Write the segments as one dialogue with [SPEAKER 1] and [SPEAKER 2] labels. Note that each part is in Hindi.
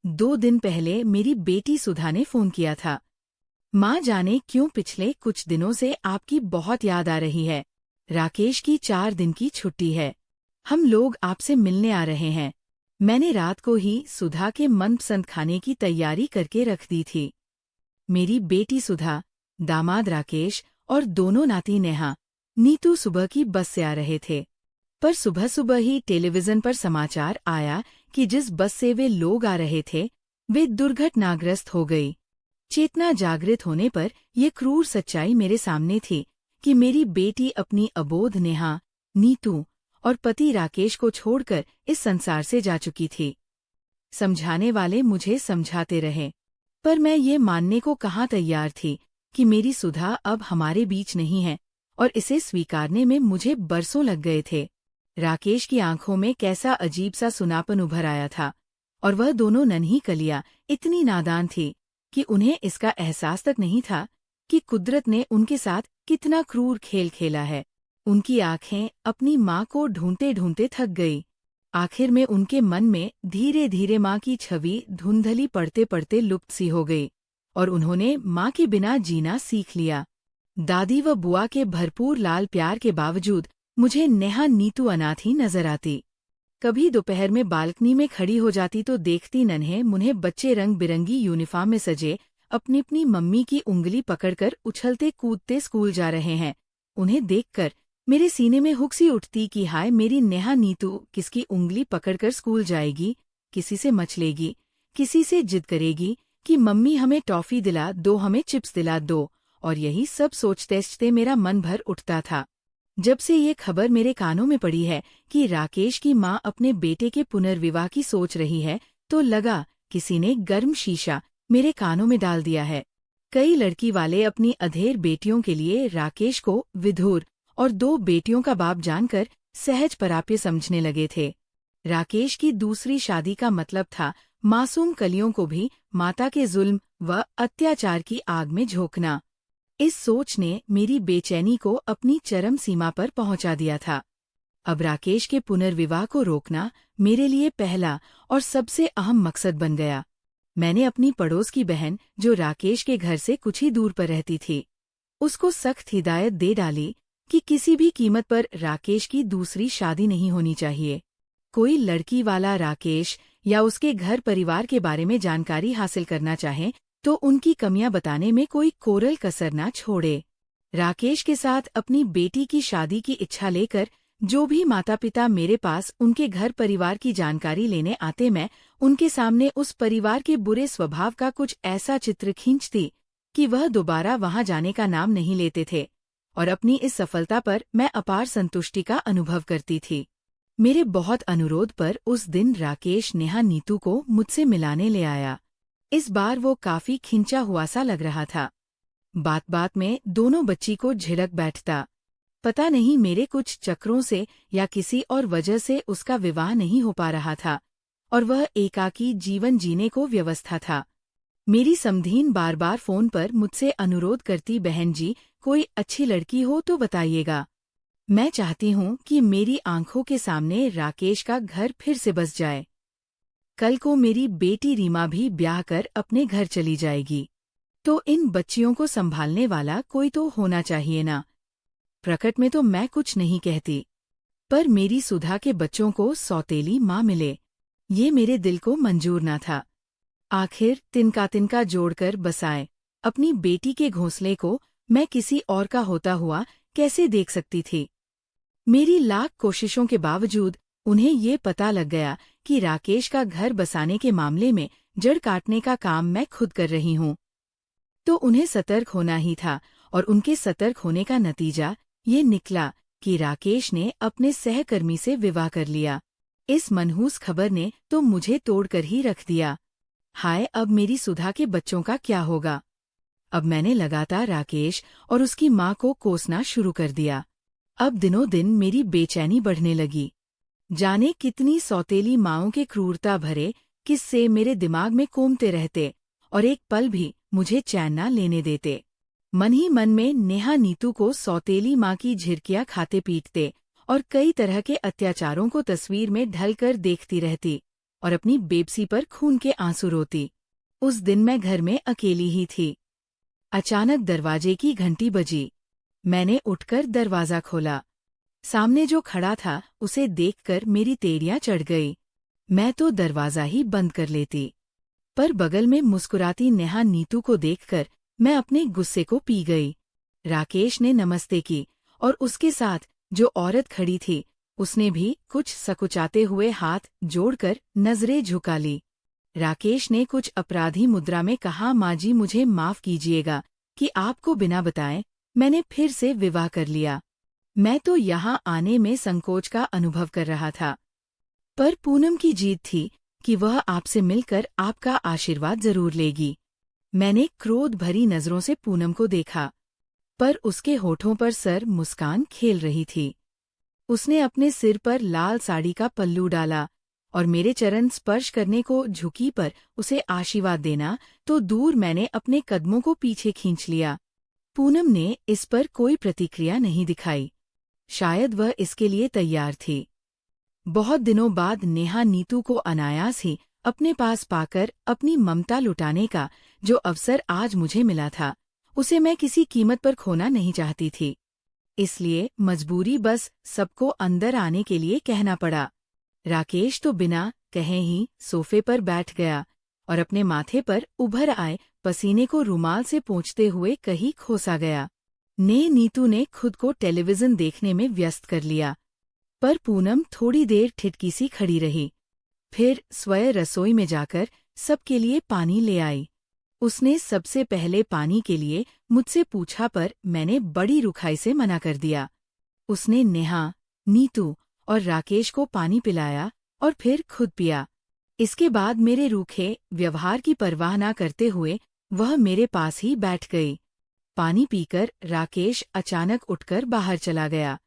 [SPEAKER 1] 2 दिन पहले मेरी बेटी सुधा ने फोन किया था। माँ जाने क्यों पिछले कुछ दिनों से आपकी बहुत याद आ रही है। राकेश की 4 दिन की छुट्टी है। हम लोग आपसे मिलने आ रहे हैं। मैंने रात को ही सुधा के मनपसंद खाने की तैयारी करके रख दी थी। मेरी बेटी सुधा, दामाद राकेश और दोनों नाती नेहा, नीतू सुबह की बस से आ रहे थे। पर सुबह सुबह ही टेलीविजन पर समाचार आया कि जिस बस से वे लोग आ रहे थे, वे दुर्घटनाग्रस्त हो गई। चेतना जागृत होने पर यह क्रूर सच्चाई मेरे सामने थी कि मेरी बेटी अपनी अबोध नेहा, नीतू और पति राकेश को छोड़कर इस संसार से जा चुकी थी। समझाने वाले मुझे समझाते रहे, पर मैं ये मानने को कहाँ तैयार थी कि मेरी सुधा अब हमारे बीच नहीं है, और इसे स्वीकारने में मुझे बरसों लग गए थे। राकेश की आंखों में कैसा अजीब सा सुनापन उभर आया था, और वह दोनों नन्ही कलियां इतनी नादान थी कि उन्हें इसका एहसास तक नहीं था कि कुदरत ने उनके साथ कितना क्रूर खेल खेला है। उनकी आंखें अपनी माँ को ढूंढते ढूंढते थक गई। आखिर में उनके मन में धीरे धीरे माँ की छवि धुंधली पड़ते पड़ते लुप्त सी हो गई, और उन्होंने माँ के बिना जीना सीख लिया। दादी व बुआ के भरपूर लाल प्यार के बावजूद मुझे नेहा नीतू अनाथ ही नजर आती। कभी दोपहर में बालकनी में खड़ी हो जाती तो देखती नन्हे मुन्हे बच्चे रंग बिरंगी यूनिफॉर्म में सजे अपनी अपनी मम्मी की उंगली पकड़कर उछलते कूदते स्कूल जा रहे हैं। उन्हें देखकर मेरे सीने में हुक सी उठती कि हाय मेरी नेहा नीतू किसकी उंगली पकड़कर स्कूल जाएगी, किसी से मचलेगी, किसी से जिद करेगी कि मम्मी हमें टॉफी दिला दो, हमें चिप्स दिला दो, और यही सब सोचते सोचते मेरा मन भर उठता था। जब से ये खबर मेरे कानों में पड़ी है कि राकेश की माँ अपने बेटे के पुनर्विवाह की सोच रही है, तो लगा किसी ने गर्म शीशा मेरे कानों में डाल दिया है। कई लड़की वाले अपनी अधेड़ बेटियों के लिए राकेश को विधुर और 2 बेटियों का बाप जानकर सहज पराप्य समझने लगे थे। राकेश की दूसरी शादी का मतलब था मासूम कलियों को भी माता के जुल्म व अत्याचार की आग में झोंकना। इस सोच ने मेरी बेचैनी को अपनी चरम सीमा पर पहुंचा दिया था। अब राकेश के पुनर्विवाह को रोकना मेरे लिए पहला और सबसे अहम मकसद बन गया। मैंने अपनी पड़ोस की बहन, जो राकेश के घर से कुछ ही दूर पर रहती थी, उसको सख्त हिदायत दे डाली कि किसी भी कीमत पर राकेश की दूसरी शादी नहीं होनी चाहिए। कोई लड़की वाला राकेश या उसके घर परिवार के बारे में जानकारी हासिल करना चाहे तो उनकी कमियां बताने में कोई कोरल कसर ना छोड़े। राकेश के साथ अपनी बेटी की शादी की इच्छा लेकर जो भी माता पिता मेरे पास उनके घर परिवार की जानकारी लेने आते, मैं उनके सामने उस परिवार के बुरे स्वभाव का कुछ ऐसा चित्र खींचती कि वह दोबारा वहां जाने का नाम नहीं लेते थे, और अपनी इस सफलता पर मैं अपार संतुष्टि का अनुभव करती थी। मेरे बहुत अनुरोध पर उस दिन राकेश नेहा नीतू को मुझसे मिलाने ले आया। इस बार वो काफी खिंचा हुआ सा लग रहा था। बात बात में दोनों बच्ची को झिड़क बैठता। पता नहीं मेरे कुछ चक्रों से या किसी और वजह से उसका विवाह नहीं हो पा रहा था, और वह एकाकी जीवन जीने को व्यवस्था था। मेरी समधीन बार बार फोन पर मुझसे अनुरोध करती, बहन जी कोई अच्छी लड़की हो तो बताइएगा। मैं चाहती हूँ कि मेरी आंखों के सामने राकेश का घर फिर से बस जाए। कल को मेरी बेटी रीमा भी ब्याह कर अपने घर चली जाएगी, तो इन बच्चियों को संभालने वाला कोई तो होना चाहिए ना। प्रकट में तो मैं कुछ नहीं कहती, पर मेरी सुधा के बच्चों को सौतेली माँ मिले, ये मेरे दिल को मंजूर ना था। आखिर तिनका तिनका जोड़कर बसाए अपनी बेटी के घोंसले को मैं किसी और का होता हुआ कैसे देख सकती थी। मेरी लाख कोशिशों के बावजूद उन्हें ये पता लग गया कि राकेश का घर बसाने के मामले में जड़ काटने का काम मैं खुद कर रही हूँ। तो उन्हें सतर्क होना ही था, और उनके सतर्क होने का नतीजा ये निकला कि राकेश ने अपने सहकर्मी से विवाह कर लिया। इस मनहूस खबर ने तो मुझे तोड़कर ही रख दिया। हाय, अब मेरी सुधा के बच्चों का क्या होगा। अब मैंने लगातार राकेश और उसकी माँ को कोसना शुरू कर दिया। अब दिनों दिन मेरी बेचैनी बढ़ने लगी। जाने कितनी सौतेली माँओं के क्रूरता भरे किस्से मेरे दिमाग में कोमते रहते, और एक पल भी मुझे चैन न लेने देते। मन ही मन में नेहा नीतू को सौतेली माँ की झिरकियाँ खाते पीटते और कई तरह के अत्याचारों को तस्वीर में ढलकर देखती रहती, और अपनी बेबसी पर खून के आंसू रोती। उस दिन मैं घर में अकेली ही थी। अचानक दरवाजे की घंटी बजी। मैंने उठकर दरवाजा खोला। सामने जो खड़ा था उसे देखकर मेरी तेड़ियां चढ़ गई। मैं तो दरवाजा ही बंद कर लेती, पर बगल में मुस्कुराती नेहा नीतू को देखकर मैं अपने गुस्से को पी गई। राकेश ने नमस्ते की और उसके साथ जो औरत खड़ी थी उसने भी कुछ सकुचाते हुए हाथ जोड़कर नजरें झुका ली। राकेश ने कुछ अपराधी मुद्रा में कहा, माँ जी मुझे माफ कीजिएगा कि आपको बिना बताए मैंने फिर से विवाह कर लिया। मैं तो यहाँ आने में संकोच का अनुभव कर रहा था, पर पूनम की जीत थी कि वह आपसे मिलकर आपका आशीर्वाद जरूर लेगी। मैंने क्रोध भरी नजरों से पूनम को देखा, पर उसके होठों पर सर मुस्कान खेल रही थी। उसने अपने सिर पर लाल साड़ी का पल्लू डाला और मेरे चरण स्पर्श करने को झुकी, पर उसे आशीर्वाद देना तो दूर, मैंने अपने कदमों को पीछे खींच लिया। पूनम ने इस पर कोई प्रतिक्रिया नहीं दिखाई। शायद वह इसके लिए तैयार थी। बहुत दिनों बाद नेहा नीतू को अनायास ही अपने पास पाकर अपनी ममता लुटाने का जो अवसर आज मुझे मिला था, उसे मैं किसी कीमत पर खोना नहीं चाहती थी। इसलिए मजबूरी बस सबको अंदर आने के लिए कहना पड़ा। राकेश तो बिना कहे ही सोफे पर बैठ गया और अपने माथे पर उभर आए पसीने को रुमाल से पोंछते हुए कहीं खोसा गया। नीतू ने खुद को टेलीविजन देखने में व्यस्त कर लिया, पर पूनम थोड़ी देर ठिठकी सी खड़ी रही। फिर स्वयं रसोई में जाकर सबके लिए पानी ले आई। उसने सबसे पहले पानी के लिए मुझसे पूछा, पर मैंने बड़ी रुखाई से मना कर दिया। उसने नेहा, नीतू और राकेश को पानी पिलाया और फिर खुद पिया। इसके बाद मेरे रूखे व्यवहार की परवाह न करते हुए वह मेरे पास ही बैठ गई। पानी पीकर राकेश अचानक उठकर बाहर चला गया।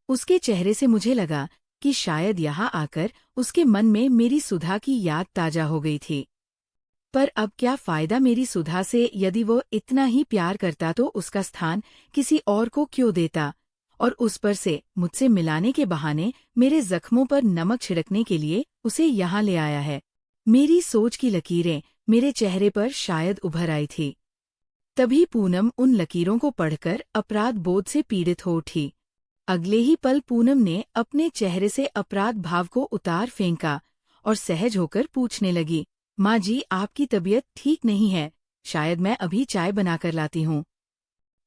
[SPEAKER 1] उसके चेहरे से मुझे लगा कि शायद यहाँ आकर उसके मन में मेरी सुधा की याद ताजा हो गई थी। पर अब क्या फायदा मेरी सुधा से? यदि वो इतना ही प्यार करता तो उसका स्थान किसी और को क्यों देता, और उस पर से मुझसे मिलाने के बहाने मेरे जख्मों पर नमक छिड़कने के लिए उसे यहाँ ले आया है। मेरी सोच की लकीरें मेरे चेहरे पर शायद उभर आई थी। तभी पूनम उन लकीरों को पढ़कर अपराध बोध से पीड़ित हो उठी। अगले ही पल पूनम ने अपने चेहरे से अपराध भाव को उतार फेंका और सहज होकर पूछने लगी, माँ जी आपकी तबीयत ठीक नहीं है, शायद मैं अभी चाय बनाकर लाती हूँ।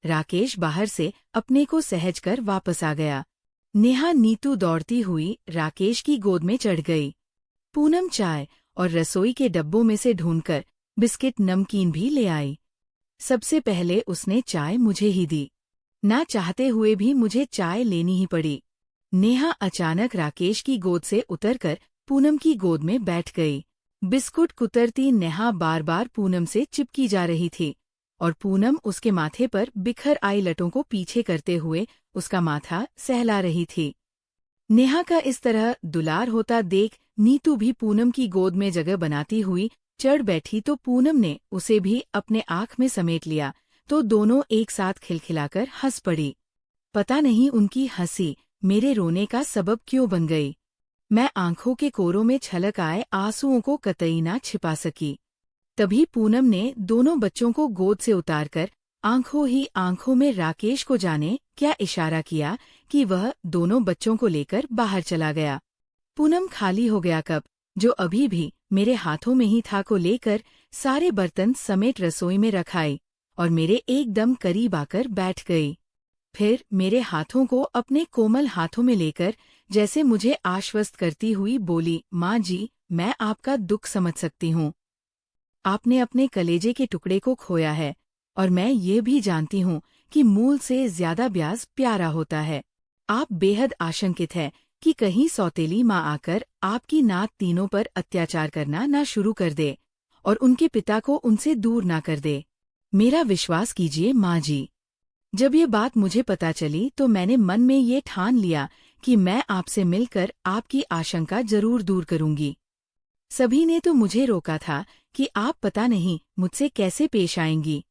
[SPEAKER 1] राकेश बाहर से अपने को सहज कर वापस आ गया। नेहा नीतू दौड़ती हुई राकेश की गोद में चढ़ गई। पूनम चाय और रसोई के डब्बों में से ढूंढकर बिस्किट नमकीन भी ले आई। सबसे पहले उसने चाय मुझे ही दी। ना चाहते हुए भी मुझे चाय लेनी ही पड़ी। नेहा अचानक राकेश की गोद से उतरकर पूनम की गोद में बैठ गई। बिस्कुट कुतरती नेहा बार बार पूनम से चिपकी जा रही थी और पूनम उसके माथे पर बिखर आई लटों को पीछे करते हुए उसका माथा सहला रही थी। नेहा का इस तरह दुलार होता देख नीतू भी पूनम की गोद में जगह बनाती हुई चढ़ बैठी, तो पूनम ने उसे भी अपने आँख में समेट लिया, तो दोनों एक साथ खिलखिलाकर हंस पड़ी। पता नहीं उनकी हंसी मेरे रोने का सबब क्यों बन गई। मैं आंखों के कोरों में छलक आए आंसुओं को कतई ना छिपा सकी। तभी पूनम ने दोनों बच्चों को गोद से उतारकर आंखों ही आंखों में राकेश को जाने क्या इशारा किया कि वह दोनों बच्चों को लेकर बाहर चला गया। पूनम खाली हो गया कप, जो अभी भी मेरे हाथों में ही था, को लेकर सारे बर्तन समेट रसोई में रखाई और मेरे एकदम करीब आकर बैठ गई। फिर मेरे हाथों को अपने कोमल हाथों में लेकर जैसे मुझे आश्वस्त करती हुई बोली, माँ जी मैं आपका दुख समझ सकती हूँ। आपने अपने कलेजे के टुकड़े को खोया है और मैं ये भी जानती हूँ कि मूल से ज्यादा ब्याज प्यारा होता है। आप बेहद आशंकित हैं कि कहीं सौतेली माँ आकर आपकी नात तीनों पर अत्याचार करना ना शुरू कर दे और उनके पिता को उनसे दूर ना कर दे। मेरा विश्वास कीजिए माँ जी, जब ये बात मुझे पता चली तो मैंने मन में ये ठान लिया कि मैं आपसे मिलकर आपकी आशंका जरूर दूर करूंगी। सभी ने तो मुझे रोका था कि आप पता नहीं मुझसे कैसे पेश आएंगी,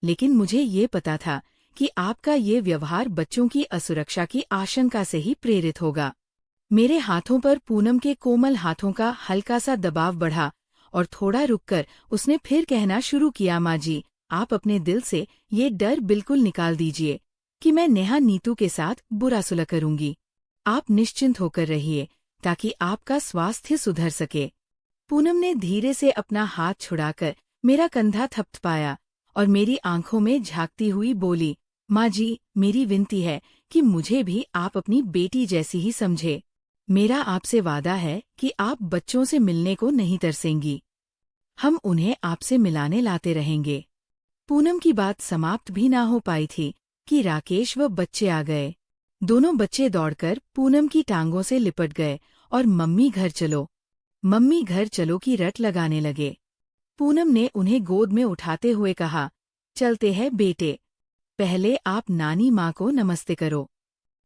[SPEAKER 1] लेकिन मुझे ये पता था कि आपका ये व्यवहार बच्चों की असुरक्षा की आशंका से ही प्रेरित होगा। मेरे हाथों पर पूनम के कोमल हाथों का हल्का सा दबाव बढ़ा और थोड़ा रुककर उसने फिर कहना शुरू किया, माँ जी, आप अपने दिल से ये डर बिल्कुल निकाल दीजिए कि मैं नेहा नीतू के साथ बुरा सुलह करूंगी। आप निश्चिंत होकर रहिए ताकि आपका स्वास्थ्य सुधर सके। पूनम ने धीरे से अपना हाथ छुड़ाकर मेरा कंधा थपथपाया और मेरी आंखों में झांकती हुई बोली, माँ जी, मेरी विनती है कि मुझे भी आप अपनी बेटी जैसी ही समझे। मेरा आपसे वादा है कि आप बच्चों से मिलने को नहीं तरसेंगी। हम उन्हें आपसे मिलाने लाते रहेंगे। पूनम की बात समाप्त भी ना हो पाई थी कि राकेश व बच्चे आ गए। दोनों बच्चे दौड़कर पूनम की टांगों से लिपट गए और मम्मी घर चलो की रट लगाने लगे। पूनम ने उन्हें गोद में उठाते हुए कहा, चलते हैं बेटे, पहले आप नानी माँ को नमस्ते करो।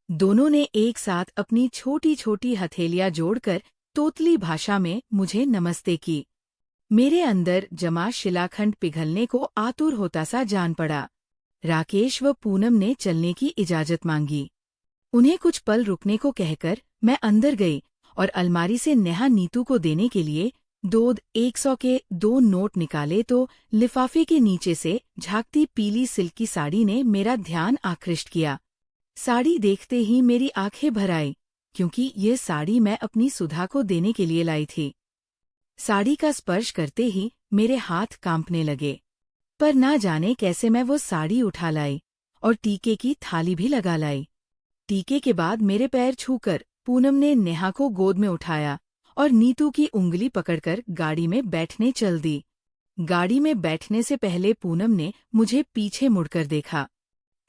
[SPEAKER 1] दोनों ने एक साथ अपनी छोटी छोटी हथेलियां जोड़कर तोतली भाषा में मुझे नमस्ते की। मेरे अंदर जमा शिलाखंड पिघलने को आतुर होता सा जान पड़ा। राकेश व पूनम ने चलने की इजाजत मांगी। उन्हें कुछ पल रुकने को कहकर मैं अंदर गई और अलमारी से नेहा नीतू को देने के लिए 100 के 2 नोट निकाले तो लिफाफे के नीचे से झांकती पीली सिल्क की साड़ी ने मेरा ध्यान आकृष्ट किया। साड़ी देखते ही मेरी आंखें भर आई, क्योंकि ये साड़ी मैं अपनी सुधा को देने के लिए लाई थी। साड़ी का स्पर्श करते ही मेरे हाथ कांपने लगे, पर ना जाने कैसे मैं वो साड़ी उठा लाई और टीके की थाली भी लगा लाई। टीके के बाद मेरे पैर छूकर पूनम ने नेहा को गोद में उठाया और नीतू की उंगली पकड़कर गाड़ी में बैठने चल दी। गाड़ी में बैठने से पहले पूनम ने मुझे पीछे मुड़कर देखा।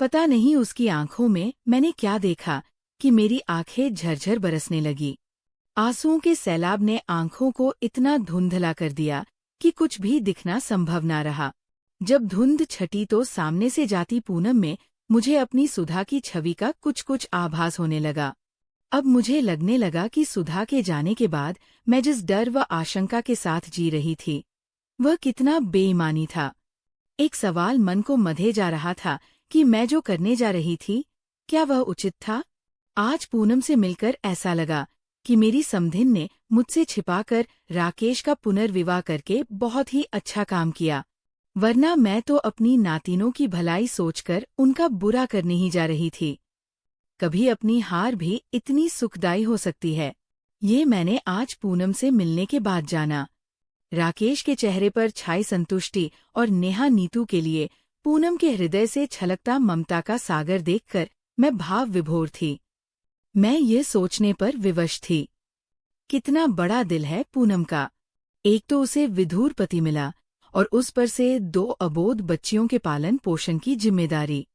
[SPEAKER 1] पता नहीं उसकी आंखों में मैंने क्या देखा कि मेरी आंखें झरझर बरसने लगी। आंसुओं के सैलाब ने आंखों को इतना धुंधला कर दिया कि कुछ भी दिखना संभव ना रहा। जब धुंध छटी तो सामने से जाती पूनम में मुझे अपनी सुधा की छवि का कुछ कुछ आभास होने लगा। अब मुझे लगने लगा कि सुधा के जाने के बाद मैं जिस डर व आशंका के साथ जी रही थी, वह कितना बेईमानी था। एक सवाल मन को मधे जा रहा था कि मैं जो करने जा रही थी, क्या वह उचित था? आज पूनम से मिलकर ऐसा लगा कि मेरी समधिन ने मुझसे छिपाकर राकेश का पुनर्विवाह करके बहुत ही अच्छा काम किया, वरना मैं तो अपनी नातिनों की भलाई सोचकर उनका बुरा करने ही जा रही थी। कभी अपनी हार भी इतनी सुखदायी हो सकती है, ये मैंने आज पूनम से मिलने के बाद जाना। राकेश के चेहरे पर छाई संतुष्टि और नेहा नीतू के लिए पूनम के हृदय से छलकता ममता का सागर देखकर मैं भाव विभोर थी। मैं ये सोचने पर विवश थी, कितना बड़ा दिल है पूनम का। एक तो उसे विधुर पति मिला और उस पर से 2 अबोध बच्चियों के पालन पोषण की जिम्मेदारी।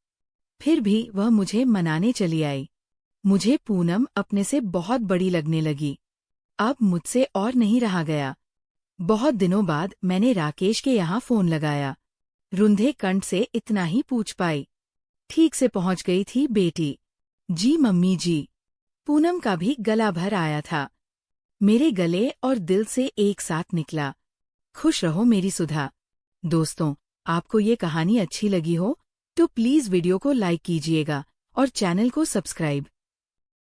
[SPEAKER 1] फिर भी वह मुझे मनाने चली आई। मुझे पूनम अपने से बहुत बड़ी लगने लगी। अब मुझसे और नहीं रहा गया। बहुत दिनों बाद मैंने राकेश के यहाँ फोन लगाया। रुंधे कंठ से इतना ही पूछ पाई, ठीक से पहुंच गई थी बेटी? जी मम्मी जी। पूनम का भी गला भर आया था। मेरे गले और दिल से एक साथ निकला, खुश रहो मेरी सुधा। दोस्तों, आपको ये कहानी अच्छी लगी हो तो प्लीज़ वीडियो को लाइक कीजिएगा और चैनल को सब्सक्राइब।